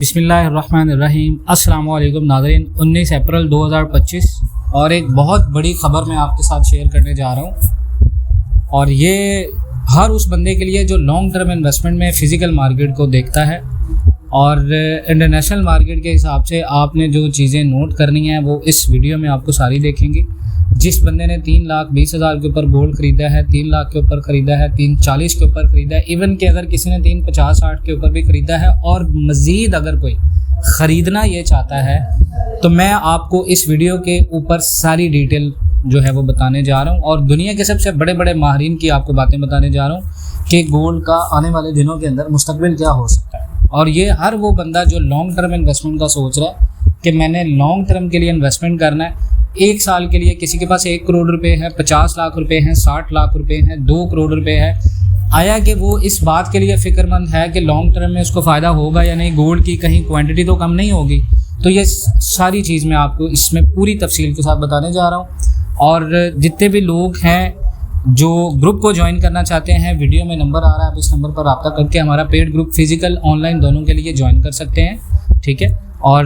बिस्मिल्लाहिर्रहमानिर्रहीम। अस्सलाम वालेकुम नाज़रीन। 19 अप्रैल 2025 और एक बहुत बड़ी ख़बर मैं आपके साथ शेयर करने जा रहा हूँ, और ये हर उस बंदे के लिए जो लॉन्ग टर्म इन्वेस्टमेंट में फ़िज़िकल मार्केट को देखता है और इंटरनेशनल मार्केट के हिसाब से आपने जो चीज़ें नोट करनी हैं वो इस वीडियो में आपको सारी देखेंगी। जिस बंदे ने 3,20,000 के ऊपर गोल्ड ख़रीदा है, 3 लाख के ऊपर ख़रीदा है, 3,40 के ऊपर ख़रीदा है, इवन कि अगर किसी ने 3,50-60 के ऊपर भी ख़रीदा है और मज़ीद अगर कोई ख़रीदना ये चाहता है, तो मैं आपको इस वीडियो के ऊपर सारी डिटेल जो है वो बताने जा रहा हूँ और दुनिया के सबसे बड़े बड़े माहिरीन की आपको बातें बताने जा रहा हूँ कि गोल्ड का आने वाले दिनों के अंदर मुस्तकबिल क्या हो सकता है। और ये हर वो बंदा जो लॉन्ग टर्म इन्वेस्टमेंट का सोच रहा है कि मैंने लॉन्ग टर्म के लिए इन्वेस्टमेंट करना है, 1 साल के लिए किसी के पास 1 करोड़ रुपए है, 50 लाख रुपए हैं, 60 लाख रुपए हैं, 2 करोड़ रुपए है, आया कि वो इस बात के लिए फ़िक्रमंद है कि लॉन्ग टर्म में उसको फ़ायदा होगा या नहीं, गोल्ड की कहीं क्वांटिटी तो कम नहीं होगी। तो ये सारी चीज़ मैं आपको इसमें पूरी तफसील के साथ बताने जा रहा हूँ। और जितने भी लोग हैं जो ग्रुप को ज्वाइन करना चाहते हैं, वीडियो में नंबर आ रहा है, आप इस नंबर पर रब्ता करके हमारा पेड ग्रुप फिज़िकल ऑनलाइन दोनों के लिए ज्वाइन कर सकते हैं, ठीक है। और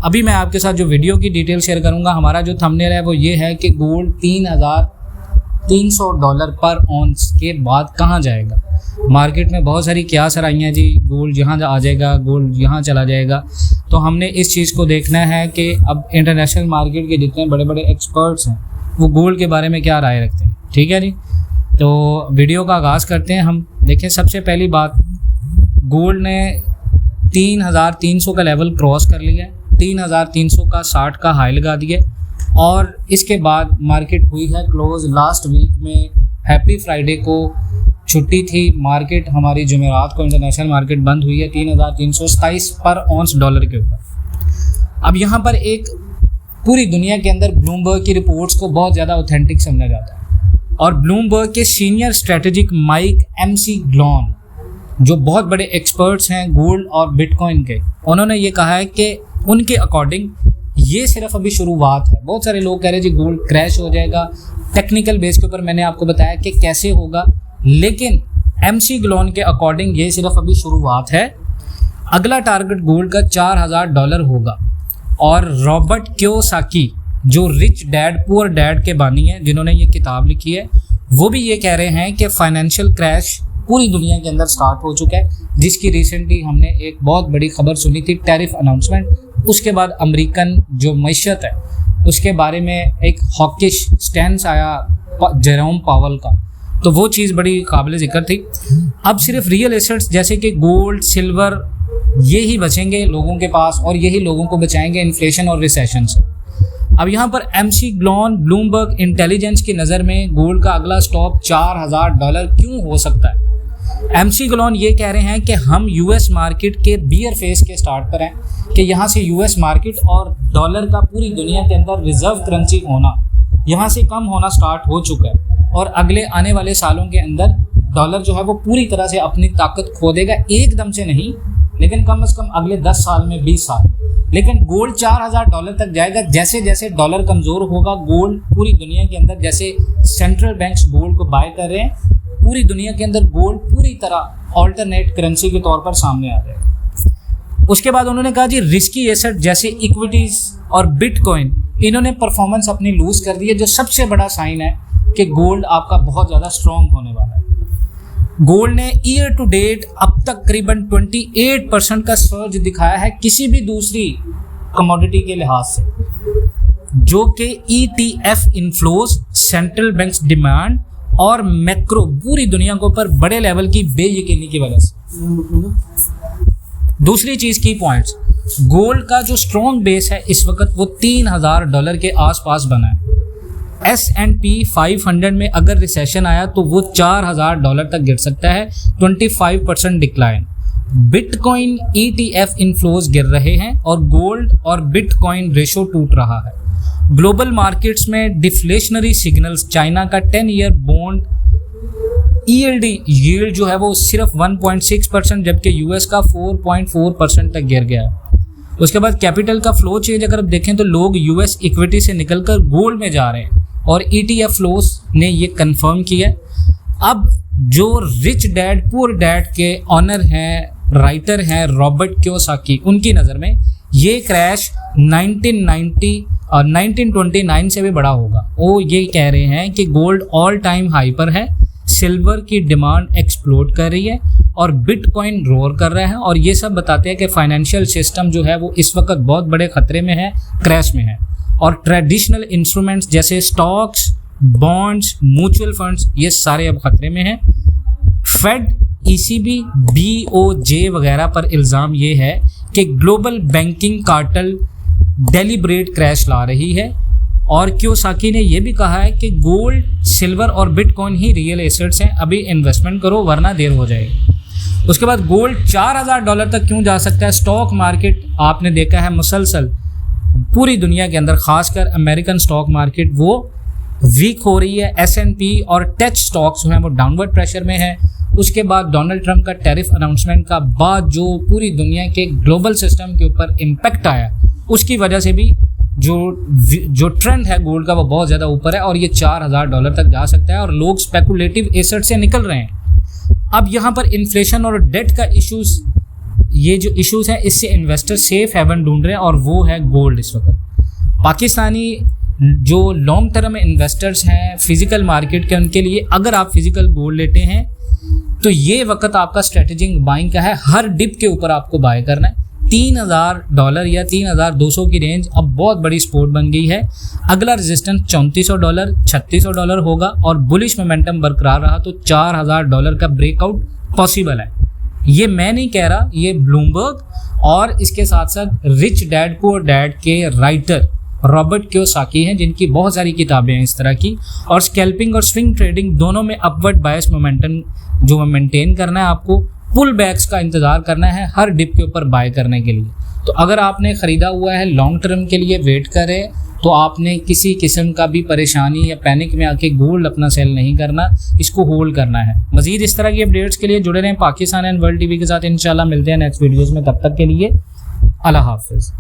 अभी मैं आपके साथ जो वीडियो की डिटेल शेयर करूंगा, हमारा जो थंबनेल है वो ये है कि गोल्ड $3,300 पर ऑन्स के बाद कहाँ जाएगा। मार्केट में बहुत सारी क्यास आई हैं जी, गोल्ड यहाँ आ जाएगा, गोल्ड यहाँ चला जाएगा। तो हमने इस चीज़ को देखना है कि अब इंटरनेशनल मार्केट के जितने बड़े बड़े एक्सपर्ट्स हैं वो गोल्ड के बारे में क्या राय रखते हैं, ठीक है जी। तो वीडियो का आगाज़ करते हैं हम। देखें, सबसे पहली बात, गोल्ड ने 3,300 का लेवल क्रॉस कर लिया है, 3,300 का 60 का हाई लगा दिया और इसके बाद मार्केट हुई है क्लोज। लास्ट वीक में हैप्पी फ्राइडे को छुट्टी थी, मार्केट हमारी जुमेरात को इंटरनेशनल मार्केट बंद हुई है 3,327 पर ऑन्स डॉलर के ऊपर। अब यहाँ पर एक पूरी दुनिया के अंदर ब्लूमबर्ग की रिपोर्ट्स को बहुत ज़्यादा ऑथेंटिक समझा जाता है और ब्लूमबर्ग के सीनियर स्ट्रेटेजिक माइक MC ग्लॉन जो बहुत बड़े एक्सपर्ट्स हैं गोल्ड और बिटकॉइन के, उन्होंने ये कहा है कि उनके अकॉर्डिंग ये सिर्फ अभी शुरुआत है। बहुत सारे लोग कह रहे हैं जी गोल्ड क्रैश हो जाएगा, टेक्निकल बेस के ऊपर मैंने आपको बताया कि कैसे होगा, लेकिन MC ग्लॉन के अकॉर्डिंग ये सिर्फ अभी शुरुआत है। अगला टारगेट गोल्ड का $4,000 होगा। और रॉबर्ट कियोसाकी जो रिच डैड पुअर डैड के बानी हैं, जिन्होंने ये किताब लिखी है, वो भी ये कह रहे हैं कि फाइनेंशियल क्रैश पूरी दुनिया के अंदर स्टार्ट हो चुका है, जिसकी रिसेंटली हमने एक बहुत बड़ी खबर सुनी थी, टैरिफ अनाउंसमेंट। उसके बाद अमेरिकन जो मईशत है उसके बारे में एक हॉकिश स्टैंस आया जेरोम पावल का, तो वो चीज़ बड़ी काबिल ज़िक्र थी। अब सिर्फ रियल एसेट्स जैसे कि गोल्ड सिल्वर ये ही बचेंगे लोगों के पास और यही लोगों को बचाएंगे इन्फ्लेशन और रिसेशन से। अब यहाँ पर MC ग्लॉन ब्लूमबर्ग इंटेलिजेंस की नज़र में गोल्ड का अगला स्टॉप $4,000 क्यों हो सकता है। MC ग्लॉन ये कह रहे हैं कि हम US मार्केट के बियर फेस के स्टार्ट पर हैं कि यहाँ से US मार्केट और डॉलर का पूरी दुनिया के अंदर रिजर्व करेंसी होना यहाँ से कम होना स्टार्ट हो चुका है और अगले आने वाले सालों के अंदर डॉलर जो है वो पूरी तरह से अपनी ताकत खो देगा, एकदम से नहीं लेकिन कम से कम अगले 10 साल में, 20 साल में। लेकिन गोल्ड $4,000 तक जाएगा। जैसे जैसे डॉलर कमज़ोर होगा, गोल्ड पूरी दुनिया के अंदर, जैसे सेंट्रल बैंक्स गोल्ड को बाय कर रहे हैं, पूरी दुनिया के अंदर गोल्ड पूरी तरह ऑल्टरनेट करेंसी के तौर पर सामने आ जाएगा। उसके बाद उन्होंने कहा जी रिस्की एसेट जैसे इक्विटीज़ और बिटकॉइन, इन्होंने परफॉर्मेंस अपनी लूज़ कर दी है, जो सबसे बड़ा साइन है कि गोल्ड आपका बहुत ज़्यादा स्ट्रॉन्ग होने वाला है। गोल्ड ने ईयर टू डेट अब तक करीबन 28% का सर्ज दिखाया है किसी भी दूसरी कमोडिटी के लिहाज से, जो कि ETF inflows, central banks demand और मैक्रो पूरी दुनिया के ऊपर बड़े लेवल की बेयकीनी की वजह से। दूसरी चीज़ की पॉइंट्स, गोल्ड का जो स्ट्रॉन्ग बेस है इस वक्त वो $3,000 के आसपास बना है। S&P 500 में अगर रिसेशन आया तो वो $4,000 तक गिर सकता है, 25% डिक्लाइन। बिटकॉइन ETF इन्फ्लोज गिर रहे हैं और गोल्ड और बिटकॉइन रेशो टूट रहा है। ग्लोबल मार्केट्स में डिफ्लेशनरी सिग्नल्स, चाइना का 10 ईयर बॉन्ड ELD यील्ड जो है वो सिर्फ 1.6%, जबकि US का 4.4% तक गिर गया है। उसके बाद कैपिटल का फ्लो चेंज अगर आप देखें तो लोग US इक्विटी से निकलकर गोल्ड में जा रहे हैं और ETF फ्लोस ने ये कंफर्म किया। अब जो रिच डैड पुअर डैड के ऑनर हैं राइटर हैं रॉबर्ट कियोसाकी, उनकी नज़र में ये क्रैश 1990 और 1929 से भी बड़ा होगा। वो ये कह रहे हैं कि गोल्ड ऑल टाइम हाई पर है, सिल्वर की डिमांड एक्सप्लोड कर रही है और बिटकॉइन रोर कर रहा है, और ये सब बताते हैं कि फाइनेंशियल सिस्टम जो है वो इस वक्त बहुत बड़े खतरे में है, क्रैश में है। और ट्रेडिशनल इंस्ट्रूमेंट्स जैसे स्टॉक्स, बॉन्ड्स, म्यूचुअल फंड्स, ये सारे अब खतरे में हैं। फेड, ईसीबी, बीओजे वगैरह पर इल्ज़ाम ये है कि global banking cartel deliberate crash ला रही है। और कियोसाकी ने यह भी कहा है कि गोल्ड, सिल्वर और बिटकॉइन ही रियल एसेट्स हैं, अभी इन्वेस्टमेंट करो वरना देर हो जाएगी। उसके बाद गोल्ड $4000 तक क्यों जा सकता है। स्टॉक मार्केट आपने देखा है मुसलसल पूरी दुनिया के अंदर, खासकर अमेरिकन स्टॉक मार्केट वो वीक हो रही है। S&P और टेच स्टॉक्स जो हैं वो डाउनवर्ड प्रेशर में है। उसके बाद डोनाल्ड ट्रंप का टैरिफ अनाउंसमेंट का बाद जो पूरी दुनिया के ग्लोबल सिस्टम के ऊपर इम्पैक्ट आया, उसकी वजह से भी जो ट्रेंड है गोल्ड का वो बहुत ज़्यादा ऊपर है और ये $4000 तक जा सकता है और लोग स्पेकुलेटिव एसेट से निकल रहे हैं। अब यहाँ पर इन्फ्लेशन और डेट का इश्यूज, ये जो इश्यूज हैं इससे इन्वेस्टर सेफ हेवन ढूंढ रहे हैं और वो है गोल्ड। इस वक्त पाकिस्तानी जो लॉन्ग टर्म इन्वेस्टर्स हैं फिजिकल मार्केट के, उनके लिए अगर आप फिजिकल गोल्ड लेते हैं तो ये वक्त आपका स्ट्रेटेजिक बाइंग का है। हर डिप के ऊपर आपको बाय करना है। $3000 या 3200 की रेंज अब बहुत बड़ी सपोर्ट बन गई है। अगला रेजिस्टेंस $3400, $3600 होगा और बुलिश मोमेंटम बरकरार रहा तो $4000 का ब्रेकआउट पॉसिबल है। ये मैं नहीं कह रहा, ये ब्लूमबर्ग और इसके साथ साथ रिच डैड पुअर डैड के राइटर रॉबर्ट कियोसाकी हैं, जिनकी बहुत सारी किताबें हैं इस तरह की। और स्कैल्पिंग और स्विंग ट्रेडिंग दोनों में अपवर्ड बायस मोमेंटम जो मेंटेन करना है, आपको पुल बैक्स का इंतज़ार करना है हर डिप के ऊपर बाय करने के लिए। तो अगर आपने ख़रीदा हुआ है लॉन्ग टर्म के लिए वेट करें, तो आपने किसी किस्म का भी परेशानी या पैनिक में आके गोल्ड अपना सेल नहीं करना, इसको होल्ड करना है। मज़ीद इस तरह की अपडेट्स के लिए जुड़े रहें पाकिस्तान एंड वर्ल्ड टीवी के साथ। इंशाल्लाह मिलते हैं नेक्स्ट वीडियोज़ में, तब तक के लिए अल्लाह हाफिज़।